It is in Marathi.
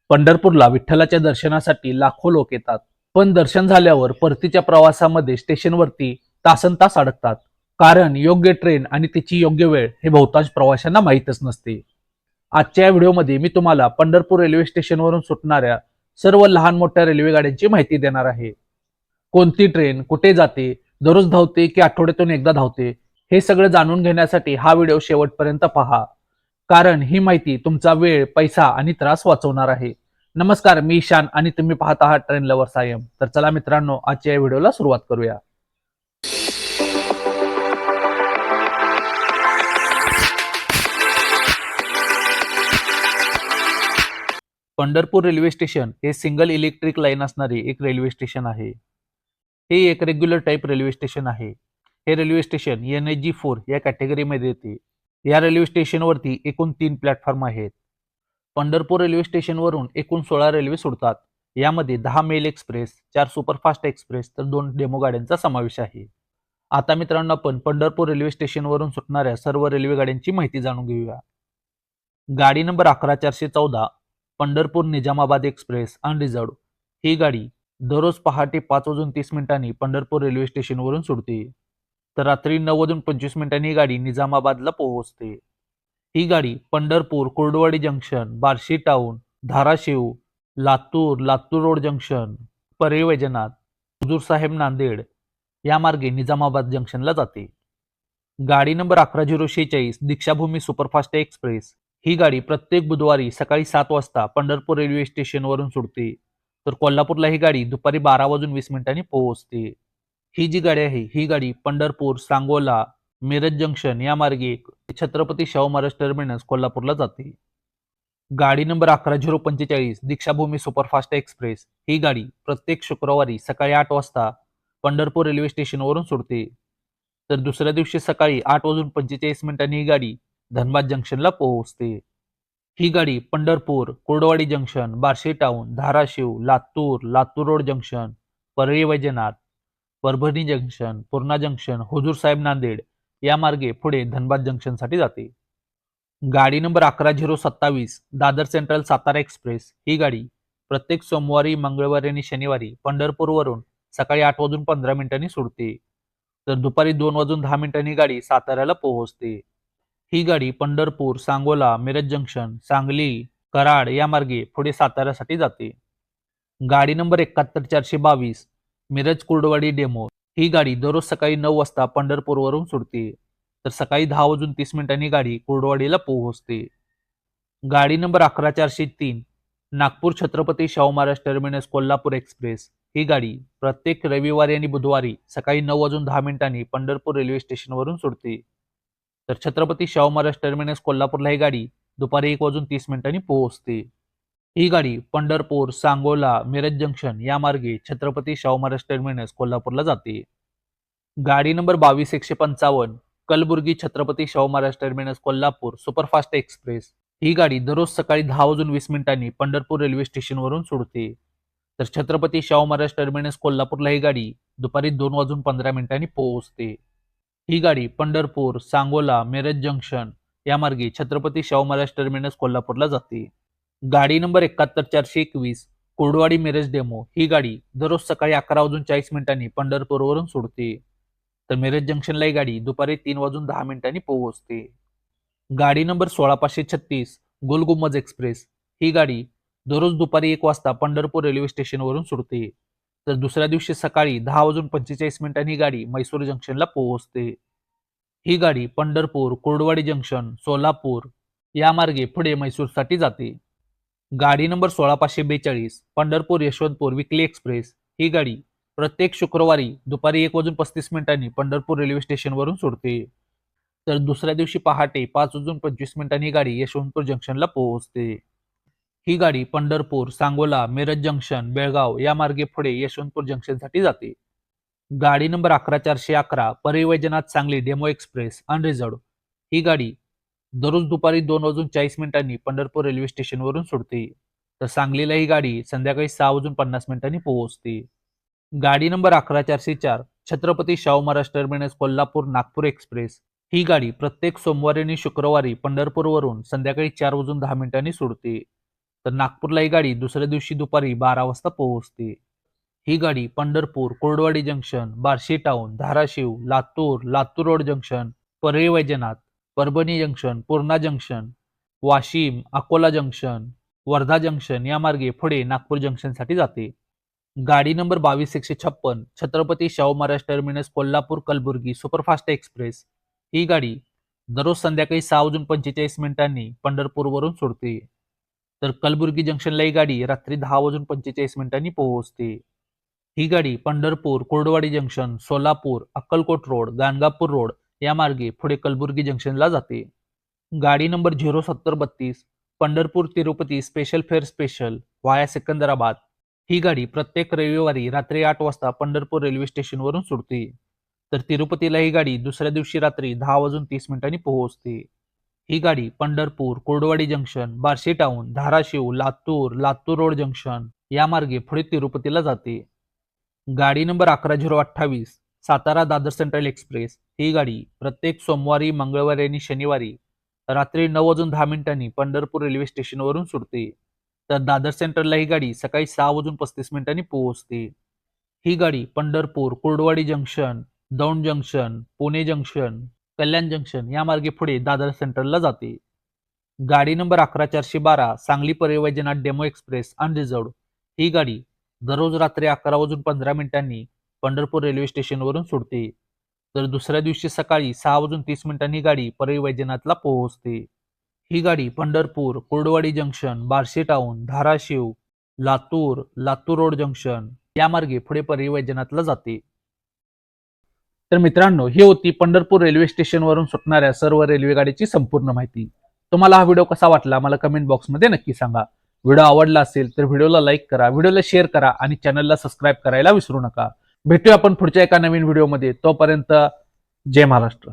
पंढरपूरला विठ्ठलाच्या दर्शनासाठी लाखो लोक येतात. पण दर्शन झाल्यावर परतीच्या प्रवासामध्ये स्टेशनवरती तासनतास अडकतात. कारण योग्य ट्रेन आणि तिची योग्य वेळ हे बहुतांश प्रवाशांना माहीतच नसते. आजच्या या व्हिडिओमध्ये मी तुम्हाला पंढरपूर रेल्वे स्टेशनवरून सुटणाऱ्या सर्व लहान मोठ्या रेल्वे गाड्यांची माहिती देणार आहे. कोणती ट्रेन कुठे जाते, दररोज धावते की आठवड्यातून एकदा धावते, हे सगळं जाणून घेण्यासाठी हा व्हिडिओ शेवटपर्यंत पहा. कारण ही माहिती तुमचा वेळ, पैसा आणि त्रास वाचवणार आहे. नमस्कार, मी ईशान आणि तुम्ही पाहत आहात ट्रेन लव्हर्स आय एम. तर चला मित्रांनो, आजच्या या व्हिडिओला सुरुवात करूया. पंढरपूर रेल्वे स्टेशन हे सिंगल इलेक्ट्रिक लाईन असणारे एक रेल्वे स्टेशन आहे. हे एक रेग्युलर टाईप रेल्वे स्टेशन आहे. हे रेल्वे स्टेशन NH4 या कॅटेगरीमध्ये येते. या रेल्वे स्टेशनवरती एकूण 3 प्लॅटफॉर्म आहेत. पंढरपूर रेल्वे स्टेशनवरून एकूण 16 रेल्वे सुटतात. यामध्ये 10 मेल एक्सप्रेस, 4 सुपरफास्ट एक्सप्रेस तर 2 डेमो गाड्यांचा समावेश आहे. आता मित्रांनो, आपण पंढरपूर रेल्वे स्टेशनवरून सुटणाऱ्या सर्व रेल्वे गाड्यांची माहिती जाणून घेऊया. गाडी नंबर 11414 पंढरपूर निजामाबाद एक्सप्रेस अनरिझर्व्ड. ही गाडी दररोज पहाटे 5:30 पंढरपूर रेल्वे स्टेशनवरून सुटते. तर रात्री 9:25 ही गाडी निजामाबादला पोहोचते. ही गाडी Pandharpur, Kurduwadi junction, Barshi town, Dharashiv, Latur, Latur road junction, Parli Vaijnath, Hazur Sahib Nanded या मार्गे निजामाबाद जंक्शनला जाते. गाडी नंबर 11046 दीक्षाभूमी सुपरफास्ट एक्सप्रेस. ही गाडी प्रत्येक बुधवारी सकाळी 7 वाजता पंढरपूर रेल्वे स्टेशनवरून सुटते. तर कोल्हापूरला ही गाडी दुपारी 12:20 पोहोचते. ही जी गाडी आहे, ही गाडी पंढरपूर, सांगोला, मिरज जंक्शन या मार्गे छत्रपती शाहू महाराज टर्मिनस कोल्हापूरला जाते. गाडी नंबर 11045 दीक्षाभूमी सुपरफास्ट एक्सप्रेस. ही गाडी प्रत्येक शुक्रवारी सकाळी 8 वाजता पंढरपूर रेल्वे स्टेशनवरून सुटते. तर दुसऱ्या दिवशी सकाळी 8:45 ही गाडी धनबाद जंक्शनला पोहोचते. ही गाडी Pandharpur, Kurduwadi junction, Barshi town, Dharashiv, Latur, Latur road junction, Parli Vaijnath, Parbhani junction, Purna junction, Hazur Sahib Nanded या मार्गे पुढे धनबाद जंक्शनसाठी जाते. गाडी नंबर 11027 दादर सेंट्रल सातारा एक्सप्रेस. ही गाडी प्रत्येक सोमवारी, मंगळवारी आणि शनिवारी पंढरपूरवरून सकाळी 8:15 सुटते. तर दुपारी 2:10 गाडी साताऱ्याला पोहोचते. ही गाडी पंढरपूर, सांगोला, मिरज जंक्शन, सांगली, कराड या मार्गे पुढे साताऱ्यासाठी जाते. गाडी नंबर 71422 मिरज कुर्डुवाडी डेमो. ही गाडी दररोज सकाळी 9 वाजता पंढरपूरवरून सुटते. तर सकाळी 10:30 गाडी कुर्डुवाडीला पोहोचते. गाडी नंबर 11403 नागपूर छत्रपती शाहू महाराज टर्मिनस कोल्हापूर एक्सप्रेस. ही गाडी प्रत्येक रविवारी आणि बुधवारी सकाळी 9:10 पंढरपूर रेल्वे स्टेशनवरून सुटते. तर छत्रपती शाहू महाराज टर्मिनस कोल्हापूरला ही गाडी दुपारी 1:30 पोहोचते. ही गाडी पंढरपूर, सांगोला, मिरज जंक्शन या मार्गे छत्रपती शाहू महाराज टर्मिनस कोल्हापूरला जाते. गाडी नंबर 22155 Kalaburagi Chhatrapati Shahu Maharaj terminus Kolhapur superfast express. ही गाडी दररोज सकाळी 10:20 पंढरपूर रेल्वे स्टेशनवरून सुटते. तर छत्रपती शाहू महाराज टर्मिनस कोल्हापूरला ही गाडी दुपारी 2:15 पोहोचते. ही गाडी पंढरपूर, सांगोला, मिरज जंक्शन या मार्गे छत्रपती शाहू महाराज टर्मिनस कोल्हापूरला जाते. गाडी नंबर 71421 कुर्डुवाडी मिरज डेमो. ही गाडी दररोज सकाळी 11:40 पंढरपूरवरून सुटते. तर मिरज जंक्शनला ही गाडी दुपारी 3:10 पोहोचते. गाडी नंबर 16536 गोलगुंबज एक्सप्रेस. ही गाडी दररोज दुपारी 1 वाजता पंढरपूर रेल्वे स्टेशनवरून सुटते. तर दुसऱ्या दिवशी सकाळी 10:45 ही गाडी म्हैसूर जंक्शनला पोहोचते. ही गाडी पंढरपूर, कुर्डुवाडी जंक्शन, सोलापूर या मार्गे पुढे म्हैसूरसाठी जाते. गाडी नंबर 16542 पंढरपूर यशवंतपूर विकली एक्सप्रेस. ही गाडी प्रत्येक शुक्रवारी दुपारी 1:35 पंढरपूर रेल्वे स्टेशनवरून सुटते. तर दुसऱ्या दिवशी पहाटे 5:25 ही गाडी यशवंतपूर जंक्शनला पोहोचते. ही गाडी पंढरपूर, सांगोला, मिरज जंक्शन, बेळगाव या मार्गे पुढे यशवंतपूर जंक्शनसाठी जाते. गाडी नंबर 11411 परळी वैजनाथ सांगली डेमो एक्सप्रेस अनरिझर्व्ड. ही गाडी दररोज दुपारी 2:40 पंढरपूर रेल्वे स्टेशनवरून सुटते. तर सांगलीला ही गाडी संध्याकाळी 6:50 पोहोचते. गाडी नंबर 11404 छत्रपती शाहू महाराज टर्मिनस कोल्हापूर नागपूर एक्सप्रेस. ही गाडी प्रत्येक सोमवारी आणि शुक्रवारी पंढरपूरवरून संध्याकाळी 4:10 सुटते. तर नागपूरला ही गाडी दुसऱ्या दिवशी दुपारी 12 वाजता पोहोचते. ही गाडी Pandharpur, Kurduwadi junction, Barshi town, Dharashiv, Latur, Latur road junction, Parli Vaijnath, Parbhani junction, Purna junction, Washim, Akola junction, Wardha junction या मार्गे पुढे नागपूर जंक्शनसाठी जाते. गाडी नंबर 2256 Chhatrapati Shahu Maharaj terminus Kolhapur Kalaburagi superfast express ही गाडी दररोज संध्याकाळी 6:45 पंढरपूरवरून सुटते. तर कलबुर्गी जंक्शनला ही गाडी रात्री 10:45 पोहोचते. ही गाडी Pandharpur, Kurduwadi junction, Solapur, Akkalkot road, Ganagapur road या मार्गे पुढे कलबुर्गी जंक्शनला जाते. गाडी नंबर 0732 Pandharpur Tirupati special fare special via Secunderabad ही गाडी प्रत्येक रविवारी रात्री 8 वाजता पंढरपूर रेल्वे स्टेशनवरून सुटते. तर तिरुपतीला ही गाडी दुसऱ्या दिवशी रात्री 10:30 पोहोचते. ही गाडी Pandharpur, Kurduwadi junction, Barshi town, Dharashiv, Latur, Latur road junction या मार्गे पुढे तिरुपतीला जाते. गाडी नंबर 11028 सातारा दादर सेंट्रल एक्सप्रेस ही गाडी प्रत्येक सोमवारी, मंगळवारी आणि शनिवारी रात्री 9:10 पंढरपूर रेल्वे स्टेशनवरून सुटते. तर दादर सेंट्रलला ही गाडी सकाळी 6:35 पोहोचते. ही गाडी Pandharpur, Kurduwadi junction, Daund junction, Pune junction, Kalyan junction या मार्गे पुढे दादर सेंट्रलला जाते. गाडी नंबर 11412 सांगली परळी वैजनाथ डेमो एक्सप्रेस अनरिझर्व्ड ही गाडी दररोज रात्री 11:15 पंढरपूर रेल्वे स्टेशनवरून सुटते. तर दुसऱ्या दिवशी सकाळी 6:30 ही गाडी परळी वैजनाथला पोहोचते. ही गाडी Pandharpur, Kurduwadi junction, Barshi town, Dharashiv, Latur, Latur road junction या मार्गे पुढे परळी वैजनाथला जाते. तर मित्रांनो, ही होती पंढरपूर रेल्वे स्टेशनवरून सुटणाऱ्या सर्व रेल्वे गाडीची संपूर्ण माहिती. तुम्हाला हा व्हिडिओ कसा वाटला मला कमेंट बॉक्समध्ये नक्की सांगा. व्हिडिओ आवडला असेल तर व्हिडिओला लाईक करा, व्हिडिओला शेअर करा आणि चॅनलला सबस्क्राईब करायला विसरू नका. भेटूया आपण पुढच्या एका नवीन व्हिडिओमध्ये. तोपर्यंत जय महाराष्ट्र.